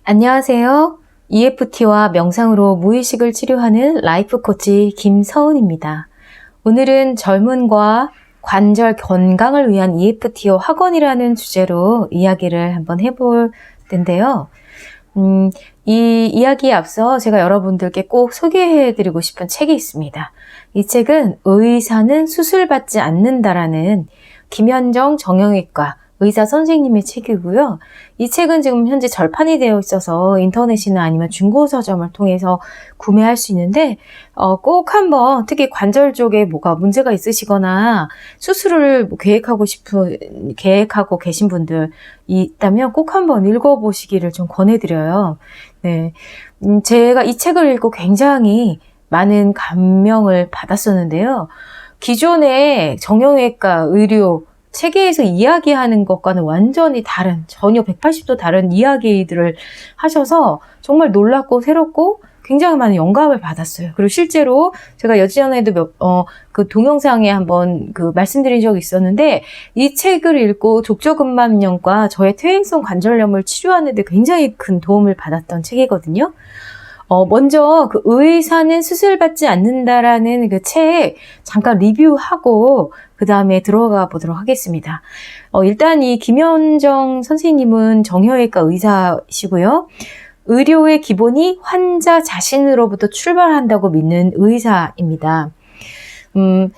안녕하세요. EFT와 명상으로 무의식을 치료하는 라이프 코치 김서은입니다. 오늘은 젊음과 관절 건강을 위한 EFT 학원이라는 주제로 이야기를 한번 해볼 텐데요. 이 이야기에 앞서 제가 여러분들께 꼭 소개해드리고 싶은 책이 있습니다. 이 책은 의사는 수술받지 않는다라는 김현정 정형외과 의사 선생님의 책이고요. 이 책은 지금 현재 절판이 되어 있어서 인터넷이나 아니면 중고서점을 통해서 구매할 수 있는데 꼭 한번 특히 관절 쪽에 뭐가 문제가 있으시거나 수술을 계획하고 계신 분들 있다면 꼭 한번 읽어보시기를 좀 권해드려요. 네, 제가 이 책을 읽고 굉장히 많은 감명을 받았었는데요. 기존의 정형외과 의료 체계에서 이야기하는 것과는 완전히 다른, 전혀 180도 다른 이야기들을 하셔서 정말 놀랍고 새롭고 굉장히 많은 영감을 받았어요. 그리고 실제로 제가 예전에도 그 동영상에 한번 말씀드린 적이 있었는데 이 책을 읽고 족저근막염과 저의 퇴행성 관절염을 치료하는 데 굉장히 큰 도움을 받았던 책이거든요. 먼저 의사는 수술받지 않는다라는 그 책 잠깐 리뷰하고 그 다음에 들어가 보도록 하겠습니다. 일단 이 김현정 선생님은 정형외과 의사시고요. 의료의 기본이 환자 자신으로부터 출발한다고 믿는 의사입니다.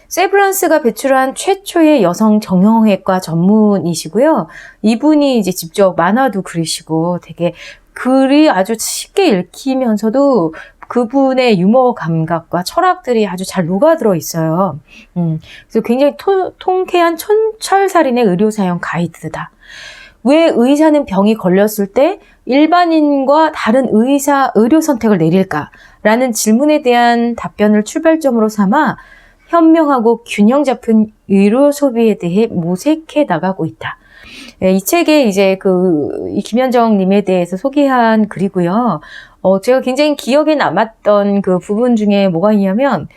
세브란스가 배출한 최초의 여성 정형외과 전문이시고요. 이분이 이제 직접 만화도 그리시고 되게 글이 아주 쉽게 읽히면서도 그분의 유머 감각과 철학들이 아주 잘 녹아들어 있어요. 그래서 굉장히 통쾌한 촌철살인의 의료사용 가이드다. 왜 의사는 병이 걸렸을 때 일반인과 다른 의료 선택을 내릴까라는 질문에 대한 답변을 출발점으로 삼아 현명하고 균형 잡힌 의료 소비에 대해 모색해 나가고 있다. 이 책에 이제 이 김현정 님에 대해서 소개한 글이고요. 제가 굉장히 기억에 남았던 그 부분 중에 뭐가 있냐면,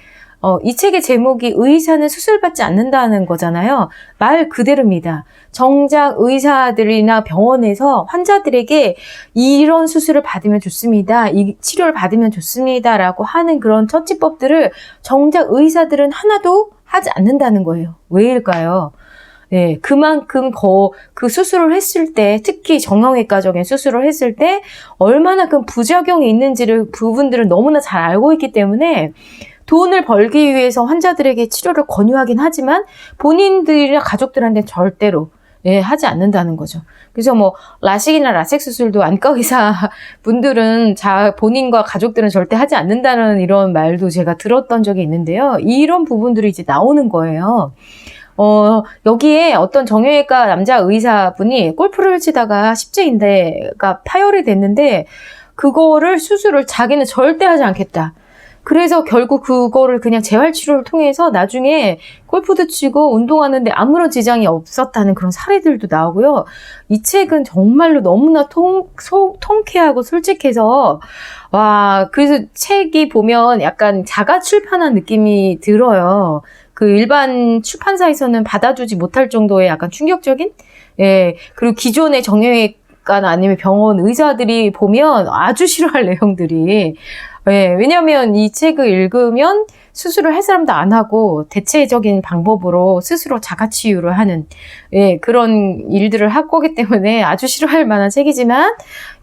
이 책의 제목이 의사는 수술받지 않는다는 거잖아요. 말 그대로입니다. 정작 의사들이나 병원에서 환자들에게 이런 수술을 받으면 좋습니다. 이 치료를 받으면 좋습니다. 라고 하는 그런 처치법들을 정작 의사들은 하나도 하지 않는다는 거예요. 왜일까요? 네, 그만큼 그 수술을 했을 때, 특히 정형외과적인 수술을 했을 때 얼마나 큰 부작용이 있는지를 부분들을 너무나 잘 알고 있기 때문에 돈을 벌기 위해서 환자들에게 치료를 권유하긴 하지만 본인들이나 가족들한테 절대로 하지 않는다는 거죠. 그래서 라식이나 라섹 수술도 안과 의사 분들은 본인과 가족들은 절대 하지 않는다는 이런 말도 제가 들었던 적이 있는데요. 이런 부분들이 이제 나오는 거예요. 여기에 어떤 정형외과 남자 의사분이 골프를 치다가 십자인대가 파열이 됐는데 그거를 수술을 자기는 절대 하지 않겠다. 그래서 결국 그거를 그냥 재활치료를 통해서 나중에 골프도 치고 운동하는데 아무런 지장이 없었다는 그런 사례들도 나오고요. 이 책은 정말로 너무나 통쾌하고 솔직해서 그래서 책이 보면 약간 자가 출판한 느낌이 들어요. 일반 출판사에서는 받아주지 못할 정도의 약간 충격적인? 그리고 기존의 정형외과나 아니면 병원 의사들이 보면 아주 싫어할 내용들이. 왜냐면 이 책을 읽으면 수술을 할 사람도 안 하고 대체적인 방법으로 스스로 자가치유를 하는 그런 일들을 할 거기 때문에 아주 싫어할 만한 책이지만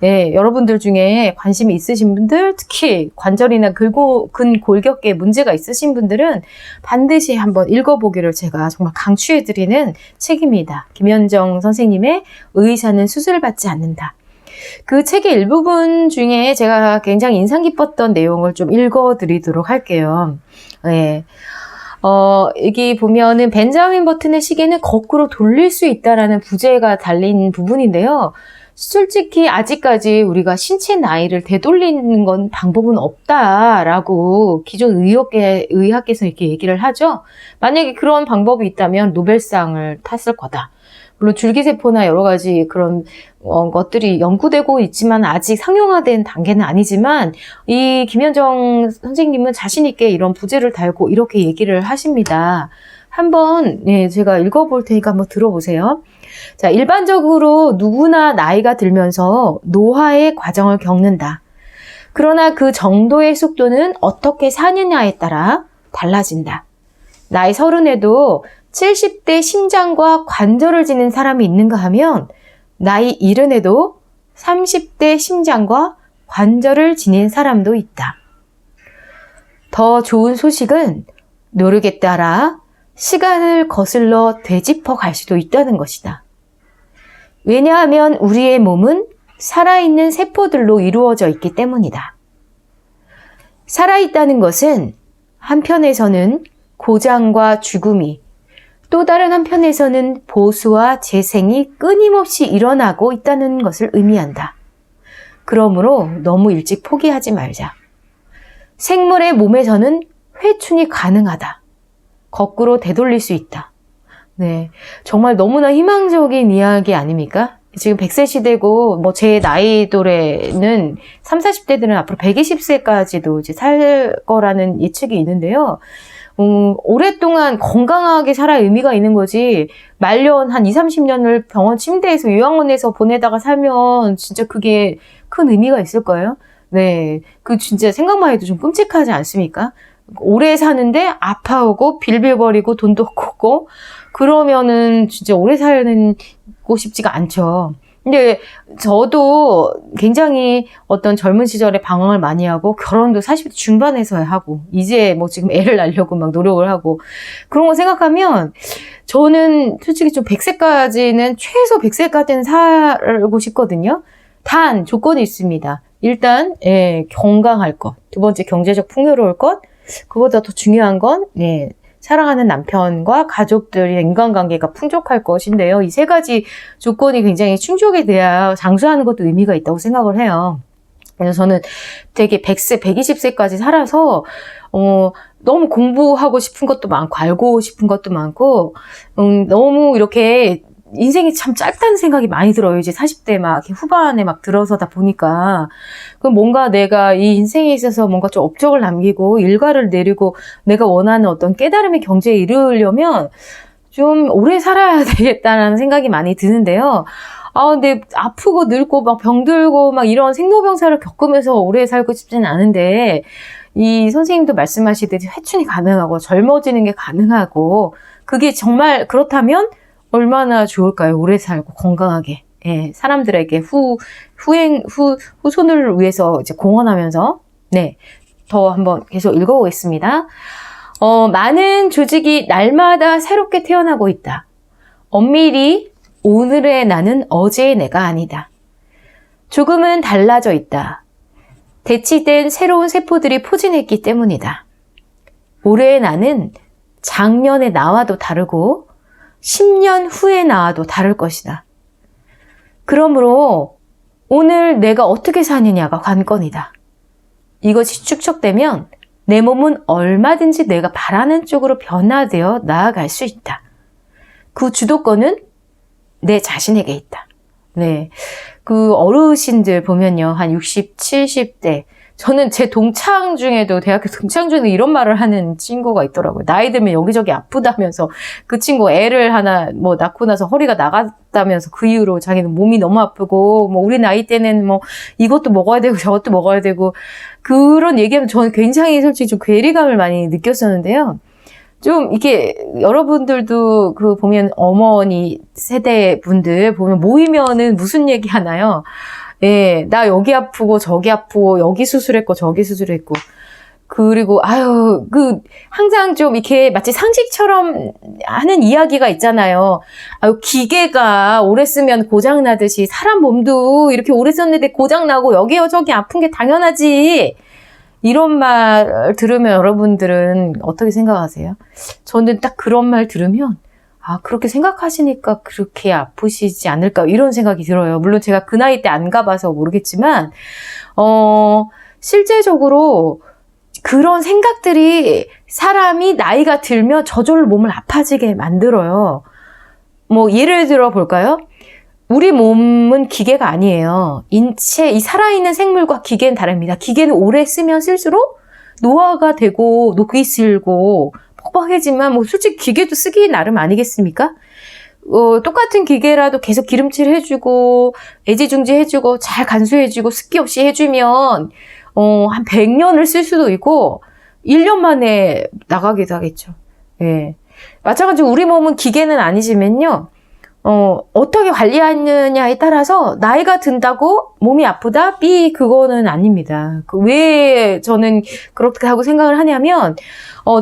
여러분들 중에 관심이 있으신 분들, 특히 관절이나 근골격계에 문제가 있으신 분들은 반드시 한번 읽어보기를 제가 정말 강추해드리는 책입니다. 김현정 선생님의 의사는 수술받지 않는다. 그 책의 일부분 중에 제가 굉장히 인상 깊었던 내용을 좀 읽어드리도록 할게요. 여기 보면은 벤자민 버튼의 시계는 거꾸로 돌릴 수 있다라는 부제가 달린 부분인데요. 솔직히 아직까지 우리가 신체 나이를 되돌리는 건 방법은 없다라고 기존 의학계에서 이렇게 얘기를 하죠. 만약에 그런 방법이 있다면 노벨상을 탔을 거다. 물론 줄기세포나 여러 가지 그런 것들이 연구되고 있지만 아직 상용화된 단계는 아니지만 이 김현정 선생님은 자신 있게 이런 부제를 달고 이렇게 얘기를 하십니다. 한번 제가 읽어볼 테니까 한번 들어보세요. 자, 일반적으로 누구나 나이가 들면서 노화의 과정을 겪는다. 그러나 그 정도의 속도는 어떻게 사느냐에 따라 달라진다. 나이 30에도 70대 심장과 관절을 지닌 사람이 있는가 하면 나이 70에도 30대 심장과 관절을 지닌 사람도 있다. 더 좋은 소식은 노력에 따라 시간을 거슬러 되짚어 갈 수도 있다는 것이다. 왜냐하면 우리의 몸은 살아있는 세포들로 이루어져 있기 때문이다. 살아있다는 것은 한편에서는 고장과 죽음이, 또 다른 한편에서는 보수와 재생이 끊임없이 일어나고 있다는 것을 의미한다. 그러므로 너무 일찍 포기하지 말자. 생물의 몸에서는 회춘이 가능하다. 거꾸로 되돌릴 수 있다. 네, 정말 너무나 희망적인 이야기 아닙니까? 지금 100세 시대고, 제 나이 또래는 30, 40대들은 앞으로 120세까지도 이제 살 거라는 예측이 있는데요. 오랫동안 건강하게 살아야 의미가 있는 거지, 말년 한 20, 30년을 병원 침대에서 요양원에서 보내다가 살면 진짜 그게 큰 의미가 있을까요? 네, 그 진짜 생각만 해도 좀 끔찍하지 않습니까? 오래 사는데 아파오고 빌빌거리고 돈도 없고 그러면은 진짜 오래 살고 싶지가 않죠. 근데 저도 굉장히 어떤 젊은 시절에 방황을 많이 하고 결혼도 40대 중반에서야 하고 이제 지금 애를 낳으려고 막 노력을 하고 그런 거 생각하면 저는 솔직히 좀 100세까지는 최소 100세까지는 살고 싶거든요. 단 조건이 있습니다. 일단 건강할 것, 두 번째 경제적 풍요로울 것, 그보다 더 중요한 건 사랑하는 남편과 가족들의 인간관계가 풍족할 것인데요. 이 세 가지 조건이 굉장히 충족이 돼야 장수하는 것도 의미가 있다고 생각을 해요. 그래서 저는 되게 100세, 120세까지 살아서 너무 공부하고 싶은 것도 많고 알고 싶은 것도 많고 너무 이렇게 인생이 참 짧다는 생각이 많이 들어요. 이제 40대 막 후반에 막 들어서다 보니까. 그럼 뭔가 내가 이 인생에 있어서 뭔가 좀 업적을 남기고 일과를 내리고 내가 원하는 어떤 깨달음의 경지에 이르려면 좀 오래 살아야 되겠다라는 생각이 많이 드는데요. 근데 아프고 늙고 막 병들고 막 이런 생로병사를 겪으면서 오래 살고 싶지는 않은데 이 선생님도 말씀하시듯이 회춘이 가능하고 젊어지는 게 가능하고 그게 정말 그렇다면 얼마나 좋을까요? 오래 살고 건강하게. 사람들에게 후손을 위해서 이제 공헌하면서. 더 한번 계속 읽어보겠습니다. 많은 조직이 날마다 새롭게 태어나고 있다. 엄밀히 오늘의 나는 어제의 내가 아니다. 조금은 달라져 있다. 대치된 새로운 세포들이 포진했기 때문이다. 올해의 나는 작년의 나와도 다르고 10년 후의 나와도 다를 것이다. 그러므로 오늘 내가 어떻게 사느냐가 관건이다. 이것이 축적되면 내 몸은 얼마든지 내가 바라는 쪽으로 변화되어 나아갈 수 있다. 그 주도권은 내 자신에게 있다. 그 어르신들 보면요. 한 60, 70대. 저는 제 동창 중에도 대학교 동창 중에도 이런 말을 하는 친구가 있더라고요. 나이 들면 여기저기 아프다면서 그 친구 애를 하나 낳고 나서 허리가 나갔다면서 그 이후로 자기는 몸이 너무 아프고 우리 나이 때는 이것도 먹어야 되고 저것도 먹어야 되고 그런 얘기하면 저는 굉장히 솔직히 좀 괴리감을 많이 느꼈었는데요. 좀 이렇게 여러분들도 그 보면 어머니 세대 분들 보면 모이면은 무슨 얘기 하나요? 나 여기 아프고 저기 아프고 여기 수술했고 저기 수술했고 그리고 항상 좀 이렇게 마치 상식처럼 하는 이야기가 있잖아요. 기계가 오래 쓰면 고장 나듯이 사람 몸도 이렇게 오래 썼는데 고장 나고 여기 저기 아픈 게 당연하지. 이런 말 들으면 여러분들은 어떻게 생각하세요? 저는 딱 그런 말 들으면 그렇게 생각하시니까 그렇게 아프시지 않을까 이런 생각이 들어요. 물론 제가 그 나이 때 안 가봐서 모르겠지만 실제적으로 그런 생각들이 사람이 나이가 들면 저절로 몸을 아파지게 만들어요. 예를 들어 볼까요? 우리 몸은 기계가 아니에요. 인체, 이 살아있는 생물과 기계는 다릅니다. 기계는 오래 쓰면 쓸수록 노화가 되고 녹이 슬고 뻑뻑해지만 뭐 솔직히 기계도 쓰기 나름 아니겠습니까? 똑같은 기계라도 계속 기름칠 해주고 애지중지 해주고 잘 간수해주고 습기 없이 해주면 한 100년을 쓸 수도 있고 1년 만에 나가기도 하겠죠. 예. 마찬가지로 우리 몸은 기계는 아니지만요. 어떻게 관리하느냐에 따라서 나이가 든다고 몸이 아프다? 그거는 아닙니다. 왜 저는 그렇게 하고 생각을 하냐면,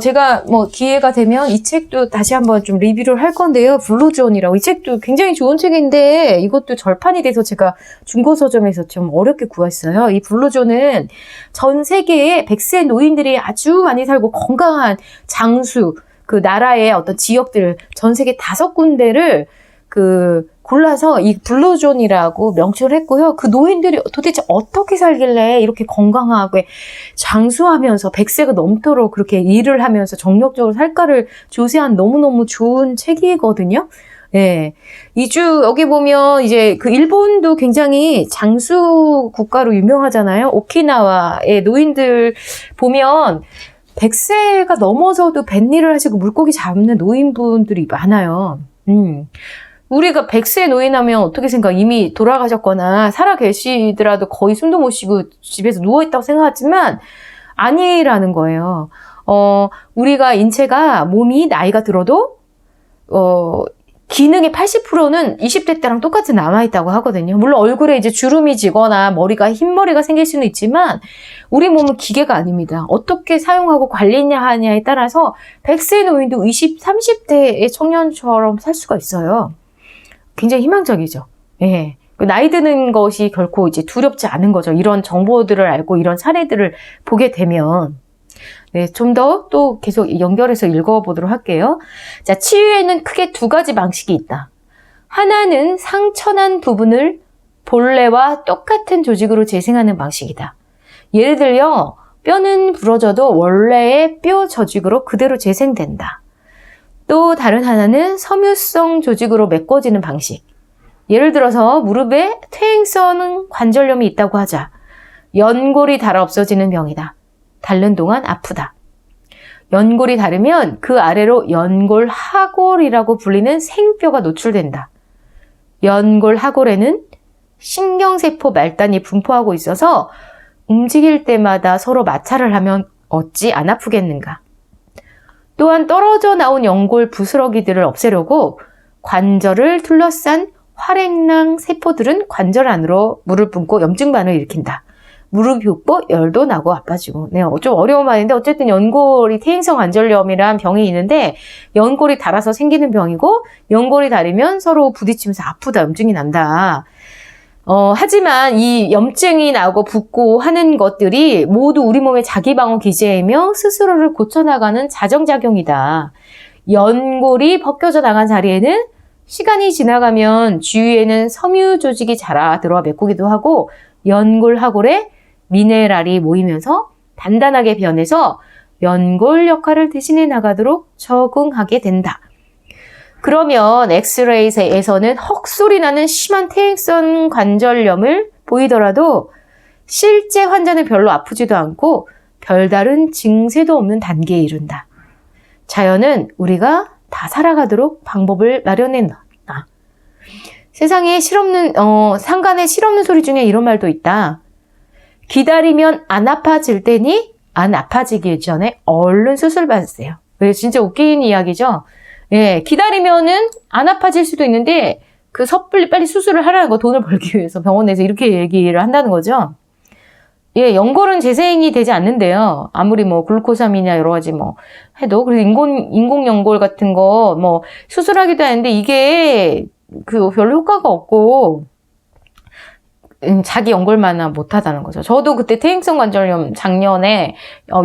제가 뭐 기회가 되면 이 책도 다시 한번 좀 리뷰를 할 건데요. 블루존이라고. 이 책도 굉장히 좋은 책인데, 이것도 절판이 돼서 제가 중고서점에서 좀 어렵게 구했어요. 이 블루존은 전 세계에 100세 노인들이 아주 많이 살고 건강한 장수, 그 나라의 어떤 지역들, 전 세계 5군데를 골라서 이 블루존이라고 명칭을 했고요. 그 노인들이 도대체 어떻게 살길래 이렇게 건강하게 장수하면서 100세가 넘도록 그렇게 일을 하면서 정력적으로 살까를 조사한 너무너무 좋은 책이거든요. 예. 여기 보면 이제 그 일본도 굉장히 장수 국가로 유명하잖아요. 오키나와의 노인들 보면 100세가 넘어서도 뱃일을 하시고 물고기 잡는 노인분들이 많아요. 우리가 100세 노인하면 어떻게 생각? 이미 돌아가셨거나 살아 계시더라도 거의 숨도 못 쉬고 집에서 누워있다고 생각하지만 아니라는 거예요. 우리가 인체가 몸이 나이가 들어도 기능의 80%는 20대 때랑 똑같이 남아있다고 하거든요. 물론 얼굴에 이제 주름이 지거나 머리가 흰머리가 생길 수는 있지만 우리 몸은 기계가 아닙니다. 어떻게 사용하고 관리하냐에 따라서 100세 노인도 20, 30대의 청년처럼 살 수가 있어요. 굉장히 희망적이죠. 예. 나이 드는 것이 결코 이제 두렵지 않은 거죠. 이런 정보들을 알고 이런 사례들을 보게 되면. 네, 좀 더 또 계속 연결해서 읽어보도록 할게요. 자, 치유에는 크게 2가지 방식이 있다. 하나는 상처난 부분을 본래와 똑같은 조직으로 재생하는 방식이다. 예를 들어, 뼈는 부러져도 원래의 뼈 조직으로 그대로 재생된다. 또 다른 하나는 섬유성 조직으로 메꿔지는 방식. 예를 들어서 무릎에 퇴행성 관절염이 있다고 하자. 연골이 닳아 없어지는 병이다. 닳는 동안 아프다. 연골이 닳으면 그 아래로 연골하골이라고 불리는 생뼈가 노출된다. 연골하골에는 신경세포 말단이 분포하고 있어서 움직일 때마다 서로 마찰을 하면 어찌 안 아프겠는가. 또한 떨어져 나온 연골 부스러기들을 없애려고 관절을 둘러싼 활액낭 세포들은 관절 안으로 물을 뿜고 염증반을 일으킨다. 무릎이 붓고 열도 나고 아파지고. 네, 좀 어려운 말인데 어쨌든 연골이 퇴행성 관절염이란 병이 있는데 연골이 닳아서 생기는 병이고 연골이 닳으면 서로 부딪히면서 아프다, 염증이 난다. 하지만 이 염증이 나고 붓고 하는 것들이 모두 우리 몸의 자기방어 기제이며 스스로를 고쳐나가는 자정작용이다. 연골이 벗겨져 나간 자리에는 시간이 지나가면 주위에는 섬유 조직이 자라 들어와 메꾸기도 하고 연골하골에 미네랄이 모이면서 단단하게 변해서 연골 역할을 대신해 나가도록 적응하게 된다. 그러면 엑스레이에서는 헉소리 나는 심한 퇴행성 관절염을 보이더라도 실제 환자는 별로 아프지도 않고 별다른 증세도 없는 단계에 이른다. 자연은 우리가 다 살아가도록 방법을 마련해놨다. 세상에 상간에 실없는 소리 중에 이런 말도 있다. 기다리면 안 아파질 테니 안 아파지기 전에 얼른 수술 받으세요. 진짜 웃긴 이야기죠. 예, 기다리면은 안 아파질 수도 있는데 그 섣불리 빨리 수술을 하라는 거, 돈을 벌기 위해서 병원에서 이렇게 얘기를 한다는 거죠. 예, 연골은 재생이 되지 않는데요. 아무리 뭐 글루코삼이냐 여러 가지 뭐 해도. 그래서 인공 연골 같은 거 뭐 수술하기도 하는데 이게 별로 효과가 없고 자기 연골만은 못하다는 거죠. 저도 그때 퇴행성 관절염 작년에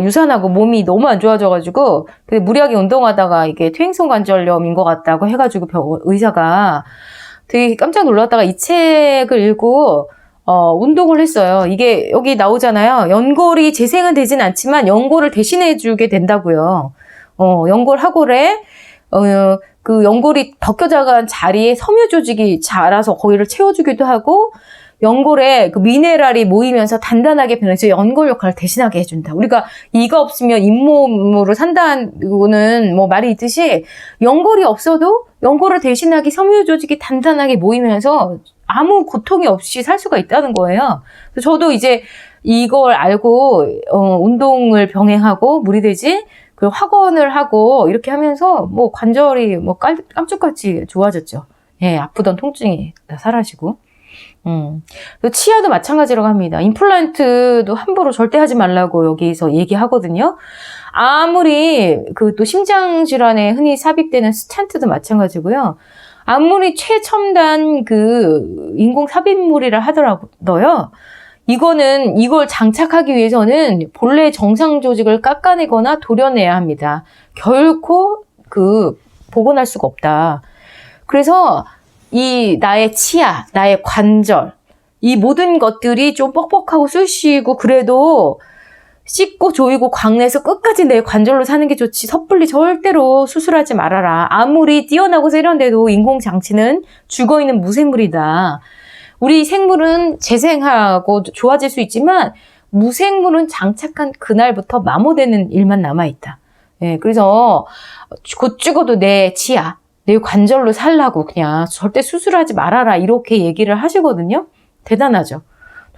유산하고 몸이 너무 안 좋아져가지고 무리하게 운동하다가 이게 퇴행성 관절염인 것 같다고 해가지고 의사가 되게 깜짝 놀랐다가 이 책을 읽고 운동을 했어요. 이게 여기 나오잖아요. 연골이 재생은 되진 않지만 연골을 대신해주게 된다고요. 연골하골에 그 연골이 벗겨져간 자리에 섬유 조직이 자라서 거기를 채워주기도 하고 연골에 그 미네랄이 모이면서 단단하게 변해서 연골 역할을 대신하게 해준다. 우리가 이가 없으면 잇몸으로 산다는 뭐 말이 있듯이 연골이 없어도 연골을 대신하기 섬유 조직이 단단하게 모이면서 아무 고통이 없이 살 수가 있다는 거예요. 그래서 저도 이제 이걸 알고 운동을 병행하고 무리되지 그리고 확원을 하고 이렇게 하면서 뭐 관절이 뭐 깜짝같이 좋아졌죠. 예, 아프던 통증이 다 사라지고. 치아도 마찬가지라고 합니다. 임플란트도 함부로 절대 하지 말라고 여기서 얘기하거든요. 아무리 그 또 심장 질환에 흔히 삽입되는 스탠트도 마찬가지고요. 아무리 최첨단 그 인공 삽입물이라 하더라도요. 이걸 장착하기 위해서는 본래 정상 조직을 깎아내거나 도려내야 합니다. 결코 복원할 수가 없다. 그래서 나의 치아, 나의 관절, 이 모든 것들이 좀 뻑뻑하고 쑤시고 그래도 씻고 조이고 광내서 끝까지 내 관절로 사는 게 좋지 섣불리 절대로 수술하지 말아라. 아무리 뛰어나고 세련돼도 인공장치는 죽어있는 무생물이다. 우리 생물은 재생하고 좋아질 수 있지만 무생물은 장착한 그날부터 마모되는 일만 남아있다. 예, 그래서 곧 죽어도 내 치아, 내 관절로 살라고 그냥 절대 수술하지 말아라 이렇게 얘기를 하시거든요. 대단하죠.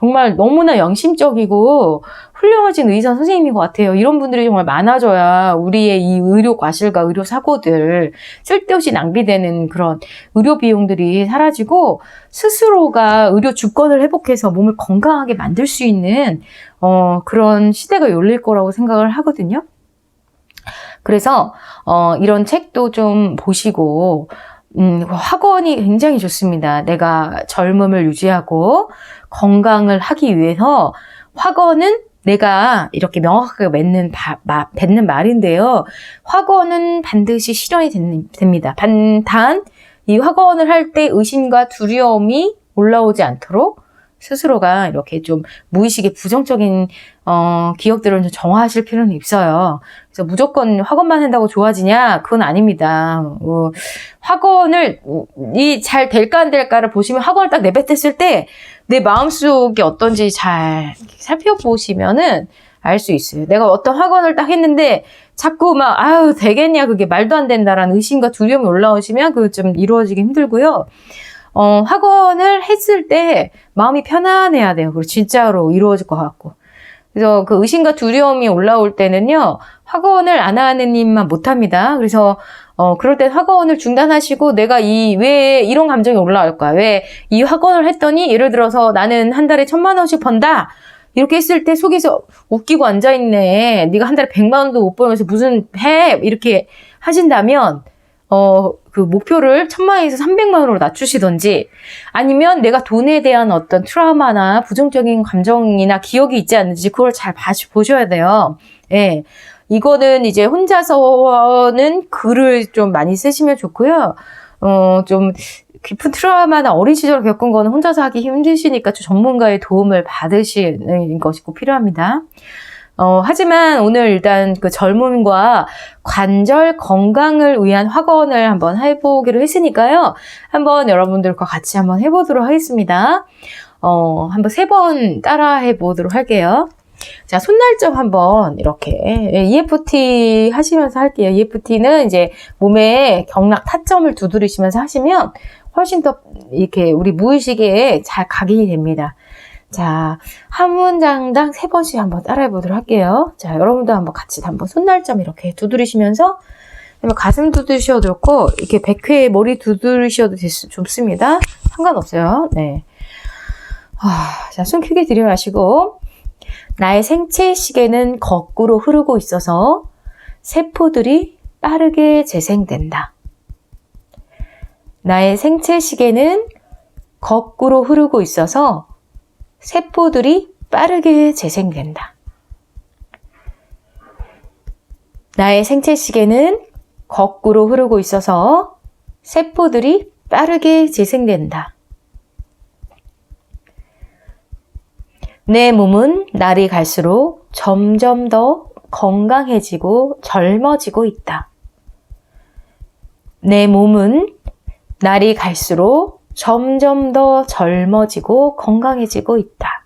정말 너무나 양심적이고 훌륭하신 의사 선생님인 것 같아요. 이런 분들이 정말 많아져야 우리의 이 의료 과실과 의료 사고들 쓸데없이 낭비되는 그런 의료 비용들이 사라지고 스스로가 의료 주권을 회복해서 몸을 건강하게 만들 수 있는 그런 시대가 열릴 거라고 생각을 하거든요. 그래서 이런 책도 좀 보시고 학원이 굉장히 좋습니다. 내가 젊음을 유지하고 건강을 하기 위해서 학원은 내가 이렇게 명확하게 뱉는 말인데요. 학원은 반드시 실현이 됩니다. 단 이 학원을 할 때 의심과 두려움이 올라오지 않도록 스스로가 이렇게 좀 무의식의 부정적인 기억들을 좀 정화하실 필요는 있어요. 그래서 무조건 학원만 한다고 좋아지냐? 그건 아닙니다. 학원을 잘 될까 안 될까를 보시면 학원을 딱 내뱉었을 때 내 마음속이 어떤지 잘 살펴보시면은 알 수 있어요. 내가 어떤 학원을 딱 했는데 자꾸 막 아유 되겠냐 그게 말도 안 된다라는 의심과 두려움이 올라오시면 그거 좀 이루어지기 힘들고요. 학원을 했을 때 마음이 편안해야 돼요. 그리고 진짜로 이루어질 것 같고. 그래서 그 의심과 두려움이 올라올 때는요, 학원을 안 하는 님만 못합니다. 그래서, 그럴 때 학원을 중단하시고 내가 왜 이런 감정이 올라올까? 왜 이 학원을 했더니 예를 들어서 나는 한 달에 1,000만 원씩 번다? 이렇게 했을 때 속에서 웃기고 앉아있네. 네가 한 달에 100만 원도 못 벌면서 무슨 해? 이렇게 하신다면, 그 목표를 1,000만 원에서 300만 원으로 낮추시던지 아니면 내가 돈에 대한 어떤 트라우마나 부정적인 감정이나 기억이 있지 않는지 그걸 잘 보셔야 돼요. 예. 이거는 이제 혼자서는 글을 좀 많이 쓰시면 좋고요. 좀 깊은 트라우마나 어린 시절 겪은 거는 혼자서 하기 힘드시니까 좀 전문가의 도움을 받으시는 것이 꼭 필요합니다. 하지만 오늘 일단 그 젊음과 관절 건강을 위한 학원을 한번 해보기로 했으니까요. 한번 여러분들과 같이 한번 해보도록 하겠습니다. 한번 3번 따라 해보도록 할게요. 자, 손날점 한번 이렇게 EFT 하시면서 할게요. EFT는 이제 몸에 경락 타점을 두드리시면서 하시면 훨씬 더 이렇게 우리 무의식에 잘 각인이 됩니다. 자, 한 문장당 3번씩 한번 따라해 보도록 할게요. 자, 여러분도 한번 같이 한번 손날점 이렇게 두드리시면서 가슴 두드리셔도 좋고 이렇게 백회에 머리 두드리셔도 좋습니다. 상관없어요. 네. 자, 숨 크게 들이마시고 나의 생체 시계는 거꾸로 흐르고 있어서 세포들이 빠르게 재생된다. 나의 생체 시계는 거꾸로 흐르고 있어서 세포들이 빠르게 재생된다. 나의 생체 시계는 거꾸로 흐르고 있어서 세포들이 빠르게 재생된다. 내 몸은 날이 갈수록 점점 더 건강해지고 젊어지고 있다. 내 몸은 날이 갈수록 점점 더 젊어지고 건강해지고 있다.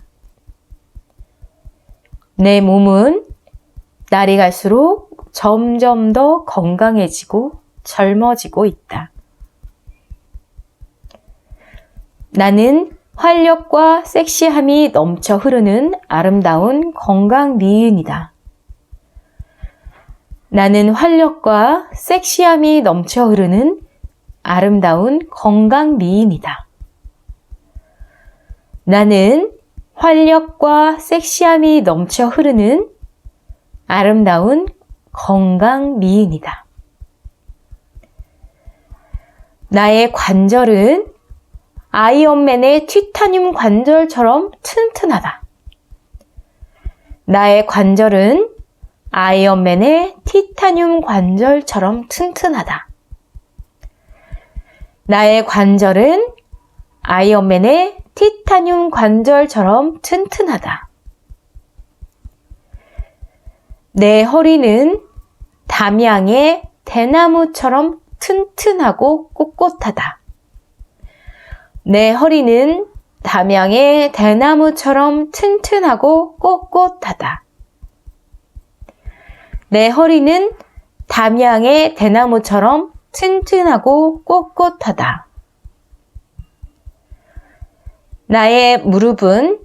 내 몸은 날이 갈수록 점점 더 건강해지고 젊어지고 있다. 나는 활력과 섹시함이 넘쳐 흐르는 아름다운 건강 미인이다. 나는 활력과 섹시함이 넘쳐 흐르는 아름다운 건강 미인이다. 나는 활력과 섹시함이 넘쳐 흐르는 아름다운 건강 미인이다. 나의 관절은 아이언맨의 티타늄 관절처럼 튼튼하다. 나의 관절은 아이언맨의 티타늄 관절처럼 튼튼하다. 나의 관절은 아이언맨의 티타늄 관절처럼 튼튼하다. 내 허리는 담양의 대나무처럼 튼튼하고 꼿꼿하다. 내 허리는 담양의 대나무처럼 튼튼하고 꼿꼿하다. 내 허리는 담양의 대나무처럼 튼튼하고 꼿꼿하다. 나의 무릎은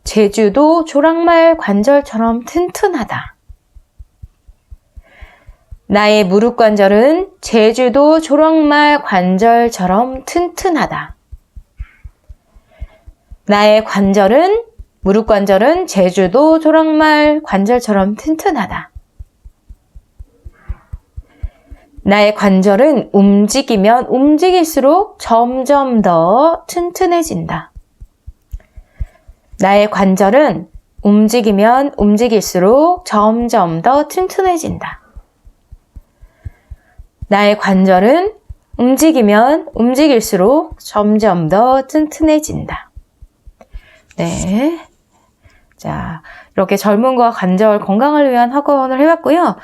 제주도 조랑말 관절처럼 튼튼하다. 나의 무릎 관절은 제주도 조랑말 관절처럼 튼튼하다. 나의 관절은, 무릎 관절은 제주도 조랑말 관절처럼 튼튼하다. 나의 관절은 움직이면 움직일수록 점점 더 튼튼해진다. 나의 관절은 움직이면 움직일수록 점점 더 튼튼해진다. 나의 관절은 움직이면 움직일수록 점점 더 튼튼해진다. 네. 자, 이렇게 젊음과 관절 건강을 위한 학원을 해봤고요.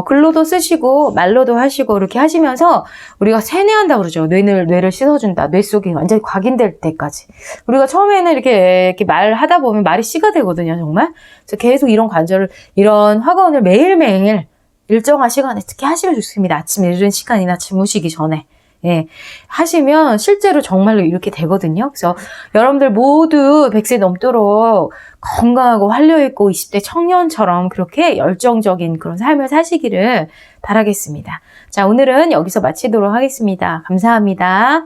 글로도 쓰시고 말로도 하시고 이렇게 하시면서 우리가 세뇌한다고 그러죠. 뇌를 씻어준다. 뇌 속이 완전히 각인될 때까지. 우리가 처음에는 이렇게 말하다 보면 말이 씨가 되거든요, 정말. 그래서 계속 이런 학원을 매일매일 일정한 시간에 특히 하시면 좋습니다. 아침 이른 시간이나 주무시기 전에. 예, 하시면 실제로 정말로 이렇게 되거든요. 그래서 여러분들 모두 100세 넘도록 건강하고 활력있고 20대 청년처럼 그렇게 열정적인 그런 삶을 사시기를 바라겠습니다. 자, 오늘은 여기서 마치도록 하겠습니다. 감사합니다.